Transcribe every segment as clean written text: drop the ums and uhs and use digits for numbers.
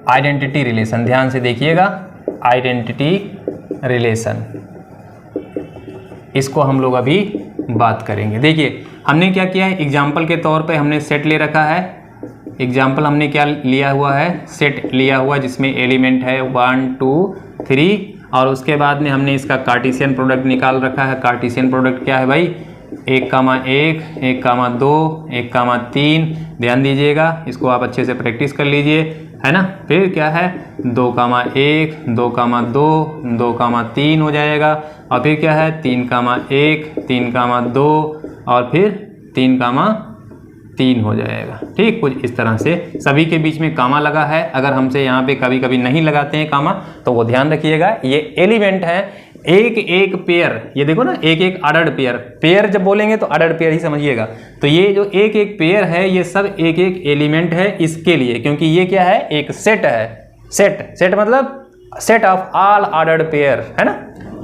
Identity relation, ध्यान से देखिएगा, आइडेंटिटी रिलेशन, इसको हम लोग अभी बात करेंगे। देखिए हमने क्या किया है, एग्जाम्पल के तौर पे हमने सेट ले रखा है, एग्जाम्पल हमने क्या लिया हुआ है, सेट लिया हुआ जिसमें एलिमेंट है 1 2 3, और उसके बाद में हमने इसका कार्टेशियन प्रोडक्ट निकाल रखा है। कार्टेशियन प्रोडक्ट क्या है भाई, 1,1, 1,2, 1,3, ध्यान दीजिएगा, इसको आप अच्छे से प्रैक्टिस कर लीजिए, है ना। फिर क्या है 2,1, 2,2, 2,3 हो जाएगा, और फिर क्या है 3,1, 3,2 और फिर 3,3 हो जाएगा। ठीक, कुछ इस तरह से सभी के बीच में कामा लगा है। अगर हमसे यहाँ पे कभी कभी नहीं लगाते हैं कामा तो वो ध्यान रखिएगा, ये एलिमेंट है, एक एक पेयर, ये देखो ना, एक एक अडड पेयर, पेयर जब बोलेंगे तो अडड पेयर ही समझिएगा। तो ये जो एक एक पेयर है ये सब एक एक एलिमेंट है इसके लिए, क्योंकि ये क्या है, एक सेट है। सेट मतलब set of all ordered pair, है ना।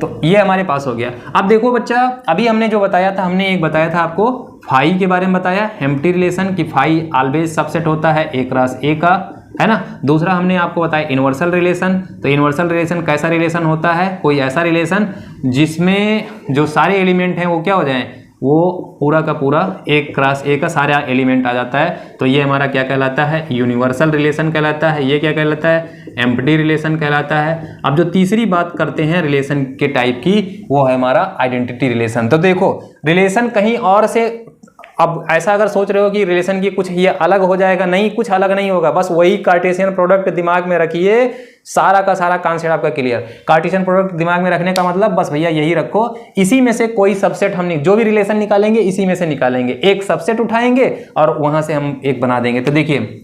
तो ये हमारे पास हो गया। अब देखो बच्चा, अभी हमने जो बताया था, हमने एक बताया था आपको फाई के बारे में बताया, एम्प्टी रिलेशन, कि फाई ऑलवेज सबसेट होता है A क्रॉस A का, है ना। दूसरा हमने आपको बताया यूनिवर्सल रिलेशन। तो यूनिवर्सल रिलेशन कैसा रिलेशन होता है, कोई ऐसा रिलेशन जिसमें जो सारे एलिमेंट हैं वो क्या हो जाएं, वो पूरा का पूरा A क्रॉस A का सारा एलिमेंट आ जाता है। तो ये हमारा क्या कहलाता है, यूनिवर्सल रिलेशन कहलाता है। ये क्या कहलाता है, एम्प्टी रिलेशन कहलाता है। अब जो तीसरी बात करते हैं रिलेशन के टाइप की, वो है हमारा आइडेंटिटी रिलेशन। तो देखो रिलेशन कहीं और से, अब ऐसा अगर सोच रहे हो कि रिलेशन की कुछ ये अलग हो जाएगा, नहीं, कुछ अलग नहीं होगा, बस वही कार्टेशियन प्रोडक्ट दिमाग में रखिए, सारा का सारा कॉन्सेप्ट आपका क्लियर। कार्टेशियन प्रोडक्ट दिमाग में रखने का मतलब बस भैया यही रखो, इसी में से कोई सबसेट हम जो भी रिलेशन निकालेंगे इसी में से निकालेंगे, एक सबसेट उठाएंगे और वहां से हम एक बना देंगे। तो देखिए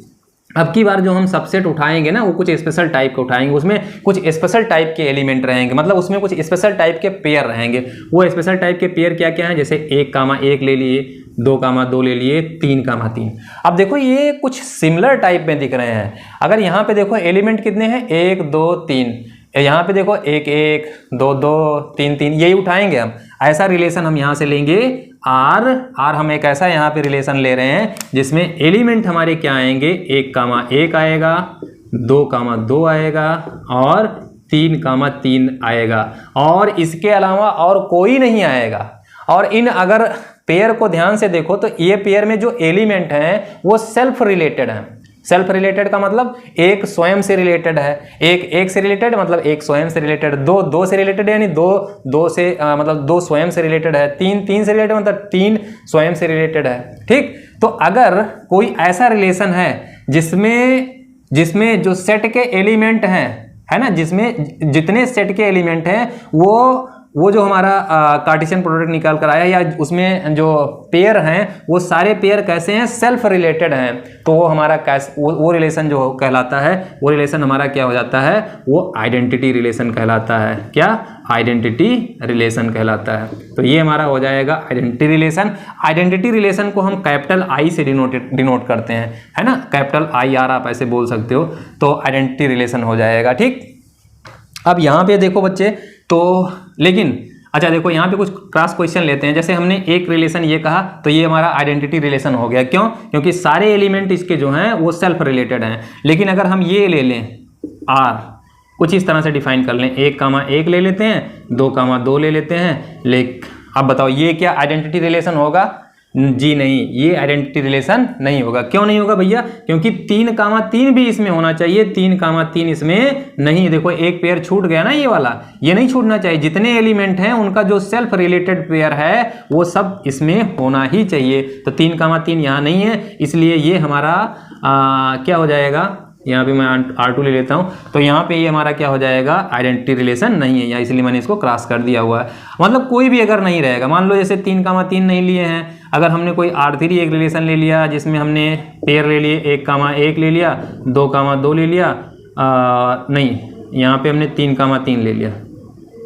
अब की बार जो हम सबसेट उठाएंगे ना, वो कुछ स्पेशल टाइप के उठाएंगे, उसमें कुछ स्पेशल टाइप के एलिमेंट रहेंगे, मतलब उसमें कुछ स्पेशल टाइप के पेयर रहेंगे। वो स्पेशल टाइप के पेयर क्या क्या हैं, जैसे 1,1 ले लिए, 2,2 ले लिए, 3,3। अब देखो ये कुछ सिमिलर टाइप में दिख रहे हैं। अगर यहाँ पे देखो एलिमेंट कितने हैं, 1 2 3, यहाँ पे देखो 1 1 2 2 3 3, यही उठाएंगे हम। ऐसा रिलेशन हम यहाँ से लेंगे आर हम एक ऐसा यहाँ पे रिलेशन ले रहे हैं जिसमें एलिमेंट हमारे क्या आएंगे, 1,1 आएगा, 2,2 आएगा और 3,3 आएगा, और इसके अलावा और कोई नहीं आएगा। और इन अगर पेयर को ध्यान से देखो तो ये पेयर में जो एलिमेंट हैं वो सेल्फ रिलेटेड हैं। सेल्फ रिलेटेड का मतलब एक स्वयं से रिलेटेड है, एक से रिलेटेड मतलब एक स्वयं से रिलेटेड, दो से रिलेटेड यानी दो से मतलब दो स्वयं से रिलेटेड है, तीन से रिलेटेड मतलब 3 स्वयं से रिलेटेड है। ठीक, तो अगर कोई ऐसा रिलेशन है जिसमें जो सेट के एलिमेंट हैं, है ना, जिसमें जितने सेट के एलिमेंट हैं वो जो हमारा कार्टेशियन प्रोडक्ट निकाल कर आया, या उसमें जो पेयर हैं वो सारे पेयर कैसे हैं, सेल्फ रिलेटेड हैं, तो वो हमारा वो रिलेशन जो कहलाता है, वो रिलेशन हमारा क्या हो जाता है, वो आइडेंटिटी रिलेशन कहलाता है। क्या, आइडेंटिटी रिलेशन कहलाता है। तो ये हमारा हो जाएगा आइडेंटिटी रिलेशन। आइडेंटिटी रिलेशन को हम कैपिटल आई से डिनोट करते हैं, है ना, कैपिटल IR आप ऐसे बोल सकते हो, तो आइडेंटिटी रिलेशन हो जाएगा। ठीक, अब यहाँ पे देखो बच्चे, तो लेकिन अच्छा देखो यहाँ पे कुछ क्रॉस क्वेश्चन लेते हैं। जैसे हमने एक रिलेशन ये कहा तो ये हमारा आइडेंटिटी रिलेशन हो गया, क्यों, क्योंकि सारे एलिमेंट इसके जो हैं वो सेल्फ रिलेटेड हैं। लेकिन अगर हम ये ले लें R, कुछ इस तरह से डिफाइन कर लें, 1,1 ले लेते हैं, 2,2 ले लेते हैं, अब बताओ ये क्या आइडेंटिटी रिलेशन होगा? जी नहीं, ये आइडेंटिटी रिलेशन नहीं होगा। क्यों नहीं होगा भैया? क्योंकि 3,3 भी इसमें होना चाहिए, 3,3 इसमें नहीं। देखो एक पेयर छूट गया ना, ये वाला, ये नहीं छूटना चाहिए। जितने एलिमेंट हैं उनका जो सेल्फ रिलेटेड पेयर है वो सब इसमें होना ही चाहिए। तो 3,3 यहाँ नहीं है, इसलिए ये हमारा क्या हो जाएगा, यहाँ पे मैं R2 ले लेता हूँ, तो यहाँ पे ये हमारा क्या हो जाएगा, आइडेंटिटी रिलेशन नहीं है, या इसलिए मैंने इसको क्रॉस कर दिया हुआ है। मतलब कोई भी अगर नहीं रहेगा, मान लो जैसे 3,3 नहीं लिए हैं, अगर हमने कोई R3 एक रिलेशन ले लिया जिसमें हमने पेयर ले लिए, 1,1 ले लिया, 2,2 ले लिया, नहीं यहाँ पे हमने 3,3 ले लिया,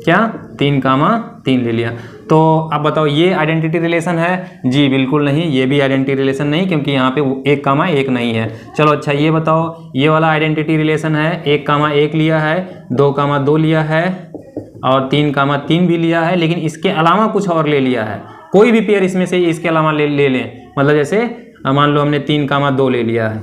क्या 3,3 ले लिया, तो अब बताओ ये आइडेंटिटी रिलेशन है? जी बिल्कुल नहीं, ये भी आइडेंटिटी रिलेशन नहीं, क्योंकि यहाँ पे 1,1 नहीं है। चलो अच्छा ये बताओ, ये वाला आइडेंटिटी रिलेशन है, 1,1 लिया है, 2,2 लिया है और 3,3 भी लिया है, लेकिन इसके अलावा कुछ और ले लिया है। कोई भी पेयर इसमें से इसके अलावा ले लें, मतलब जैसे मान लो हमने 3,2 ले लिया है,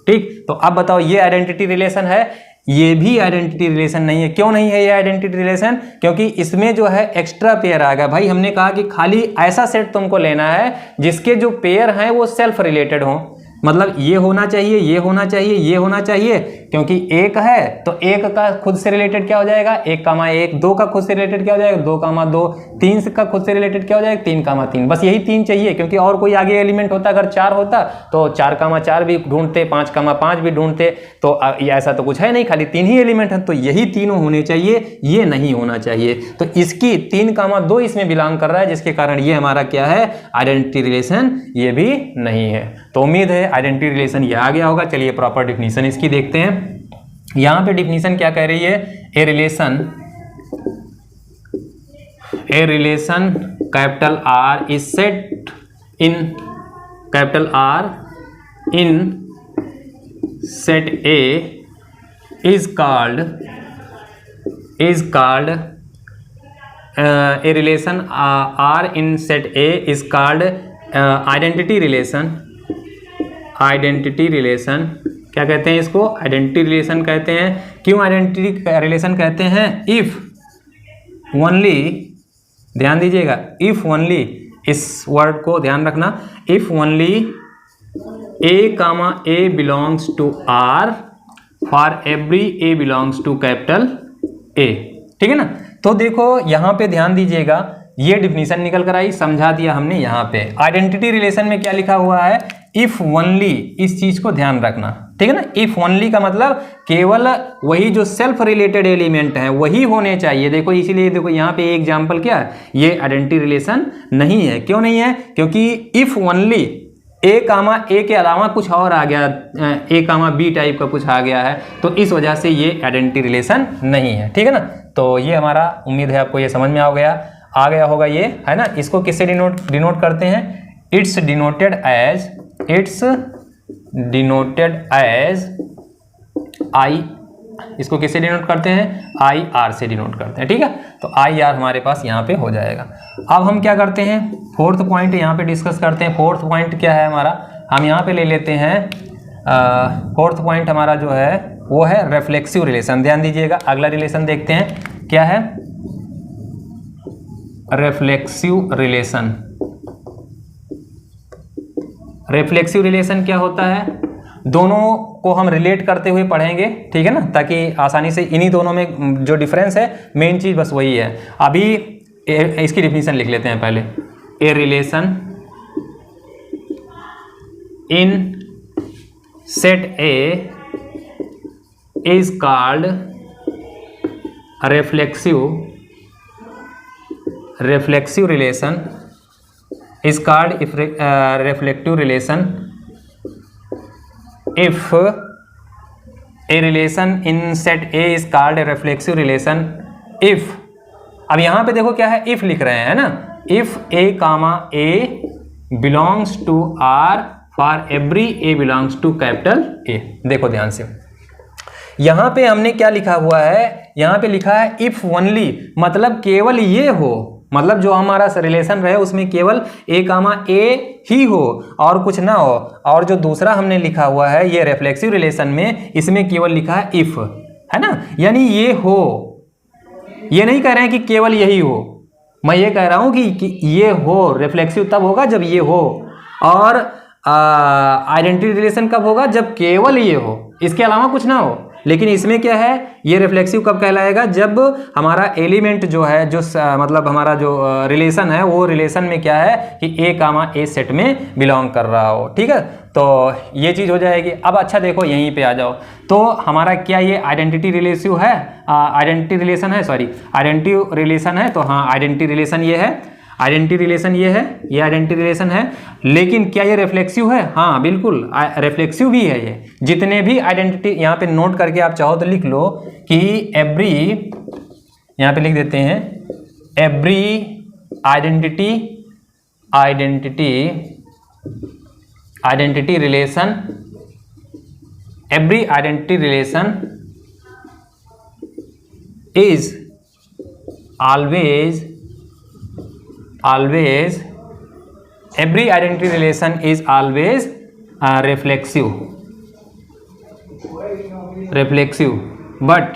ठीक, तो अब बताओ ये आइडेंटिटी रिलेशन है, ये भी आइडेंटिटी रिलेशन नहीं है। क्यों नहीं है ये आइडेंटिटी रिलेशन? क्योंकि इसमें जो है एक्स्ट्रा पेयर आ गया। भाई हमने कहा कि खाली ऐसा सेट तुमको लेना है जिसके जो पेयर हैं वो सेल्फ रिलेटेड हों, मतलब ये होना चाहिए, ये होना चाहिए, ये होना चाहिए, क्योंकि एक है तो एक का खुद से रिलेटेड क्या हो जाएगा 1,1, 2 का खुद से रिलेटेड क्या हो जाएगा 2,2, 3 का खुद से रिलेटेड क्या हो जाएगा 3,3। बस यही 3 चाहिए, क्योंकि और कोई आगे एलिमेंट होता अगर 4 होता तो 4,4 भी ढूंढते, 5,5 भी ढूंढते, तो ऐसा तो कुछ है नहीं, खाली 3 ही एलिमेंट है, तो यही तीनों होने चाहिए, ये नहीं होना चाहिए। तो इसकी 3,2 इसमें बिलोंग कर रहा है, जिसके कारण ये हमारा क्या है आइडेंटिटी रिलेशन, ये भी नहीं है। तो उम्मीद है आइडेंटिटी रिलेशन ये आ गया होगा। चलिए प्रॉपर डिफिनीशन इसकी देखते हैं। यहां पे डिफिनीशन क्या कह रही है, a relation capital R is set in capital R in set A is called a relation R in set A is called identity relation. क्या कहते हैं इसको, आइडेंटिटी रिलेशन कहते हैं। क्यों आइडेंटिटी रिलेशन कहते हैं? इफ ओनली, ध्यान दीजिएगा, इफ ओनली, इस वर्ड को ध्यान रखना, if only A, belongs to R for every A belongs to capital A। ठीक है ना। तो देखो यहां पे ध्यान दीजिएगा, ये डिफिनीशन निकल कर आई, समझा दिया हमने। यहां पे आइडेंटिटी रिलेशन में क्या लिखा हुआ है, इफ ओनली, इस चीज को ध्यान रखना, ठीक है ना। इफ ओनली का मतलब केवल वही जो सेल्फ रिलेटेड एलिमेंट है वही होने चाहिए। देखो इसीलिए देखो यहाँ पे एग्जांपल क्या है, ये आइडेंटिटी रिलेशन नहीं है। क्यों नहीं है? क्योंकि इफ ओनली A, के अलावा कुछ और आ गया, A, B टाइप का कुछ आ गया है, तो इस वजह से ये आइडेंटिटी रिलेशन नहीं है। ठीक है ना। तो ये हमारा, उम्मीद है आपको ये समझ में आ गया होगा, ये है ना। इसको किससे डिनोट करते हैं? इट्स डिनोटेड एज आई, इसको किससे डिनोट करते हैं? IR से डिनोट करते हैं। ठीक है, तो IR हमारे पास यहाँ पे हो जाएगा। अब हम क्या करते हैं, फोर्थ पॉइंट यहाँ पे डिस्कस करते हैं। फोर्थ पॉइंट क्या है हमारा, हम यहाँ पे ले लेते हैं, फोर्थ पॉइंट हमारा जो है वो है रिफ्लेक्सिव रिलेशन। ध्यान दीजिएगा, अगला रिलेशन देखते हैं क्या है, रिफ्लेक्सिव रिलेशन। रिफ्लेक्सिव रिलेशन क्या होता है, दोनों को हम रिलेट करते हुए पढ़ेंगे, ठीक है ना, ताकि आसानी से, इन्हीं दोनों में जो डिफरेंस है, मेन चीज बस वही है। अभी इसकी डिफिनीशन लिख लेते हैं पहले। A relation in set A is called reflexive relation, is called reflective relation if a relation in set A is called a reflexive relation if, अब यहाँ पे देखो क्या है, if लिख रहे हैं ना, if A, belongs to R for every A belongs to capital A। देखो ध्यान से, यहाँ पे हमने क्या लिखा हुआ है, यहाँ पे लिखा है if only, मतलब केवल ये हो, मतलब जो हमारा रिलेशन रहे उसमें केवल A, A ही हो और कुछ ना हो। और जो दूसरा हमने लिखा हुआ है ये रिफ्लेक्सिव रिलेशन में, इसमें केवल लिखा है इफ, है ना, यानी ये हो। ये नहीं कह रहे हैं कि केवल यही हो, मैं ये कह रहा हूं कि ये हो। रिफ्लेक्सिव तब होगा जब ये हो, और आइडेंटिटी रिलेशन कब होगा, जब केवल ये हो, इसके अलावा कुछ ना हो। लेकिन इसमें क्या है, ये रिफ्लेक्सिव कब कहलाएगा, जब हमारा एलिमेंट जो है, जो मतलब हमारा जो रिलेशन है, वो रिलेशन में क्या है कि A, सेट में बिलोंग कर रहा हो। ठीक है, तो ये चीज़ हो जाएगी। अब अच्छा देखो यहीं पे आ जाओ, तो हमारा क्या ये आइडेंटिटी रिलेसिव है, आइडेंटिटी रिलेशन है, सॉरी आइडेंटिटी रिलेशन है। तो हाँ, आइडेंटिटी रिलेशन ये है, आइडेंटिटी रिलेशन ये है, ये आइडेंटिटी रिलेशन है। लेकिन क्या ये रिफ्लेक्सिव है? हाँ बिल्कुल, रिफ्लेक्सिव भी है ये। जितने भी आइडेंटिटी, यहाँ पे नोट करके आप चाहो तो लिख लो कि एवरी, यहाँ पे लिख देते हैं, every identity relation, every identity relation is always every identity relation is always reflexive, reflexive, but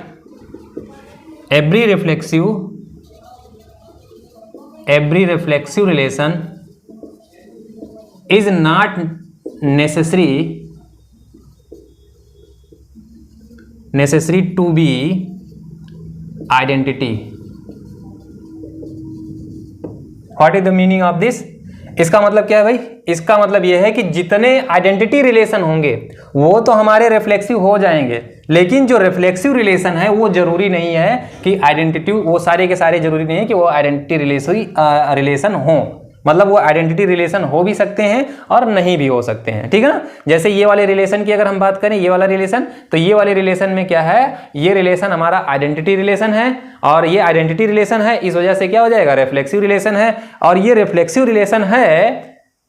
every reflexive relation is not necessary to be identity. What is the meaning of this? इसका मतलब क्या है भाई? इसका मतलब यह है कि जितने आइडेंटिटी रिलेशन होंगे वो तो हमारे रिफ्लेक्सिव हो जाएंगे, लेकिन जो रिफ्लेक्सिव रिलेशन है वो जरूरी नहीं है कि आइडेंटिटी, वो सारे के सारे जरूरी नहीं है कि वो आइडेंटिटी रिलेशन हो। मतलब वो आइडेंटिटी रिलेशन हो भी सकते हैं और नहीं भी हो सकते हैं, ठीक है ना। जैसे ये वाले रिलेशन की अगर हम बात करें, ये वाला रिलेशन, तो ये वाले रिलेशन में क्या है, ये रिलेशन हमारा आइडेंटिटी रिलेशन है, और ये आइडेंटिटी रिलेशन है, इस वजह से क्या हो जाएगा, रिफ्लेक्सिव रिलेशन है, और ये रिफ्लेक्सिव रिलेशन है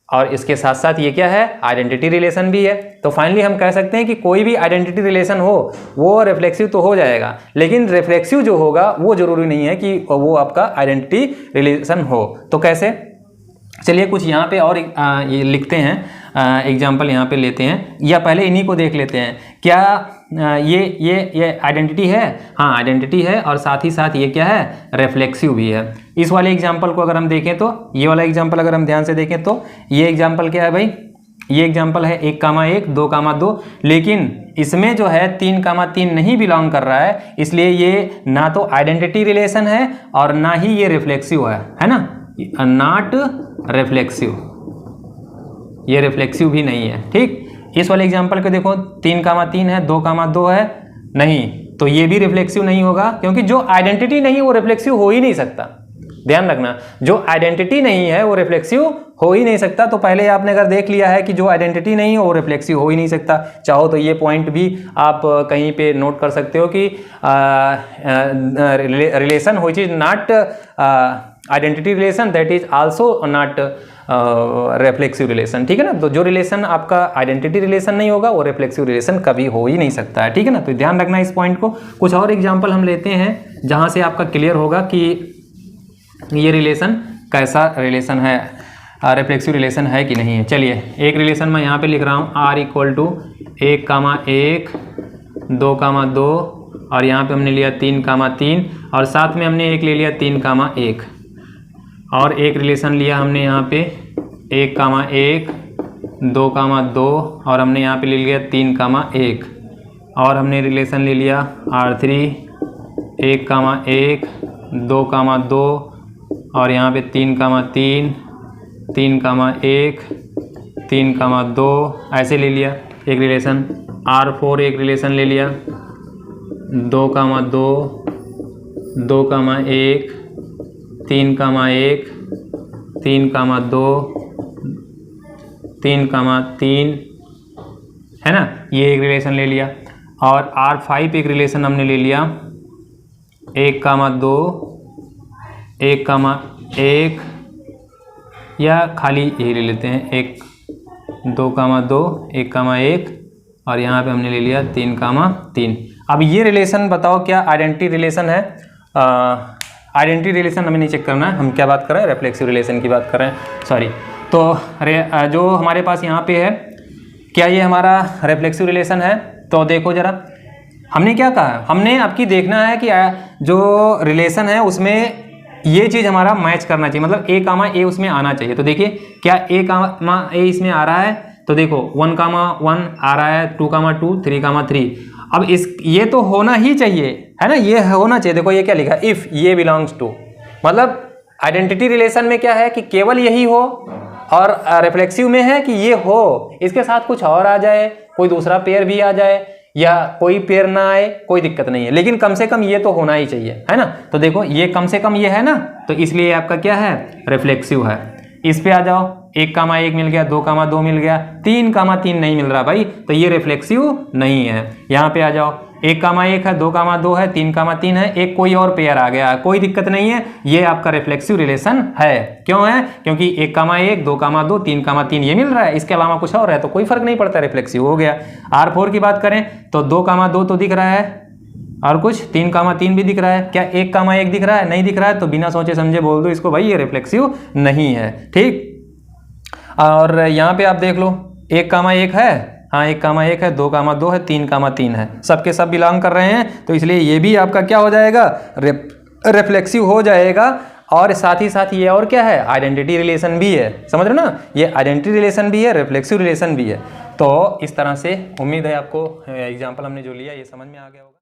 और इसके साथ साथ ये क्या है, आइडेंटिटी रिलेशन भी है। तो फाइनली हम कह सकते हैं कि कोई भी आइडेंटिटी रिलेशन हो वो रिफ्लेक्सिव तो हो जाएगा, लेकिन रिफ्लेक्सिव जो होगा वो जरूरी नहीं है कि वो आपका आइडेंटिटी रिलेशन हो। तो कैसे, चलिए कुछ यहाँ पे और ये लिखते हैं, एग्जाम्पल यहाँ पे लेते हैं, या पहले इन्हीं को देख लेते हैं। क्या ये आइडेंटिटी है? हाँ आइडेंटिटी है, और साथ ही साथ ये क्या है, रिफ्लेक्सिव भी है। इस वाले एग्जाम्पल को अगर हम देखें तो, ये वाला एग्जाम्पल अगर हम ध्यान से देखें तो ये एग्जाम्पल क्या है भाई, ये एग्जाम्पल है 1,1 2,2, लेकिन इसमें जो है 3,3 नहीं बिलोंग कर रहा है, इसलिए ये ना तो आइडेंटिटी रिलेशन है और ना ही ये रिफ्लेक्सिव है ना, नॉट रिफ्लेक्सिव, ये रिफ्लेक्सिव भी नहीं है। ठीक, इस वाले एग्जांपल को देखो, 3,3 है, 2,2 है, नहीं, तो ये भी रिफ्लेक्सिव नहीं होगा, क्योंकि जो आइडेंटिटी नहीं है वो रिफ्लेक्सिव हो ही नहीं सकता। ध्यान रखना, जो आइडेंटिटी नहीं है वो रिफ्लेक्सिव हो ही नहीं सकता। तो पहले आपने अगर देख लिया है कि जो आइडेंटिटी नहीं है वो रिफ्लेक्सिव हो ही नहीं सकता। चाहो तो ये पॉइंट भी आप कहीं पे नोट कर सकते हो कि relation which is not identity relation that is also not reflexive relation, ठीक है ना। तो जो रिलेशन आपका आइडेंटिटी रिलेशन नहीं होगा वो रिफ्लेक्सिव रिलेशन कभी हो ही नहीं सकता है, ठीक है ना। तो ध्यान रखना इस पॉइंट को। कुछ और एग्जांपल हम लेते हैं जहां से आपका क्लियर होगा कि ये रिलेशन कैसा रिलेशन है, रिफ्लेक्सिव रिलेशन है कि नहीं है। चलिए एक रिलेशन मैं यहाँ पे लिख रहा हूँ, R = 1,1 2,2, और यहाँ पे हमने लिया 3,3, और साथ में हमने एक ले लिया 3,1, और एक रिलेशन लिया हमने यहाँ पे 1,1 2,2, और हमने यहाँ पे ले लिया 3,1, और हमने रिलेशन ले लिया R3 1,1 2,2, और यहाँ पे 3,3 3,1 3,2 ऐसे ले लिया। एक रिलेशन R4 एक रिलेशन ले लिया 2,2 2,1 3,1 3,2 3,3, है ना, ये एक रिलेशन ले लिया। और R5 एक रिलेशन हमने ले लिया 1,2 1,1, या खाली यही ले लेते हैं 2,2 1,1, और यहाँ पे हमने ले लिया 3,3। अब ये रिलेशन बताओ क्या आइडेंटिटी रिलेशन है? आइडेंटिटी रिलेशन हमें नहीं चेक करना है, हम क्या बात कर रहे हैं, रिफ्लेक्सिव रिलेशन की बात कर रहे हैं, सॉरी। तो जो हमारे पास यहाँ पे है, क्या ये हमारा रिफ्लेक्सिव रिलेशन है? तो देखो जरा, हमने क्या कहा, हमने आपकी देखना है कि जो रिलेशन है उसमें ये चीज़ हमारा मैच करना चाहिए, मतलब A, उसमें आना चाहिए। तो देखिए क्या A, इसमें आ रहा है, तो देखो 1,1 आ रहा है, 2,2 3,3। अब ये तो होना ही चाहिए, है ना, ये होना चाहिए। देखो ये क्या लिखा है, इफ़ ये बिलोंग्स टू, मतलब आइडेंटिटी रिलेशन में क्या है कि केवल यही हो, और रिफ्लेक्सिव में है कि ये हो, इसके साथ कुछ और आ जाए, कोई दूसरा पेयर भी आ जाए या कोई पेयर ना आए, कोई दिक्कत नहीं है, लेकिन कम से कम ये तो होना ही चाहिए, है ना। तो देखो ये कम से कम ये है ना, तो इसलिए आपका क्या है, रिफ्लेक्सिव है। इस पे आ जाओ, 1,1 मिल गया, 2,2 मिल गया, 3,3 नहीं मिल रहा भाई, तो ये रिफ्लेक्सिव नहीं है। यहाँ पे आ जाओ, 1,1 है, 2,2 है, 3,3 है, एक कोई और पेयर आ गया, कोई दिक्कत नहीं है, ये आपका रिफ्लेक्सिव रिलेशन है। क्यों है? क्योंकि 1,1 2,2 3,3 ये मिल रहा है, इसके अलावा कुछ और है तो कोई फर्क नहीं पड़ता, रिफ्लेक्सिव हो गया। R4 की बात करें तो 2,2 तो दिख रहा है, और कुछ 3,3 भी दिख रहा है, क्या 1,1 दिख रहा है? नहीं दिख रहा है, तो बिना सोचे समझे बोल दो इसको भाई ये रिफ्लेक्सिव नहीं है, ठीक। और यहाँ पे आप देख लो 1,1 है, हाँ 1,1 है, 2,2 है, 3,3 है, सबके सब बिलोंग कर रहे हैं, तो इसलिए ये भी आपका क्या हो जाएगा, रिफ्लेक्सिव हो जाएगा। और साथ ही साथ ये और क्या है, आइडेंटिटी रिलेशन भी है, समझ रहे हो ना, ये आइडेंटिटी रिलेशन भी है, रिफ्लेक्सिव रिलेशन भी है। तो इस तरह से उम्मीद है आपको एग्जाम्पल हमने जो लिया ये समझ में आ गया होगा।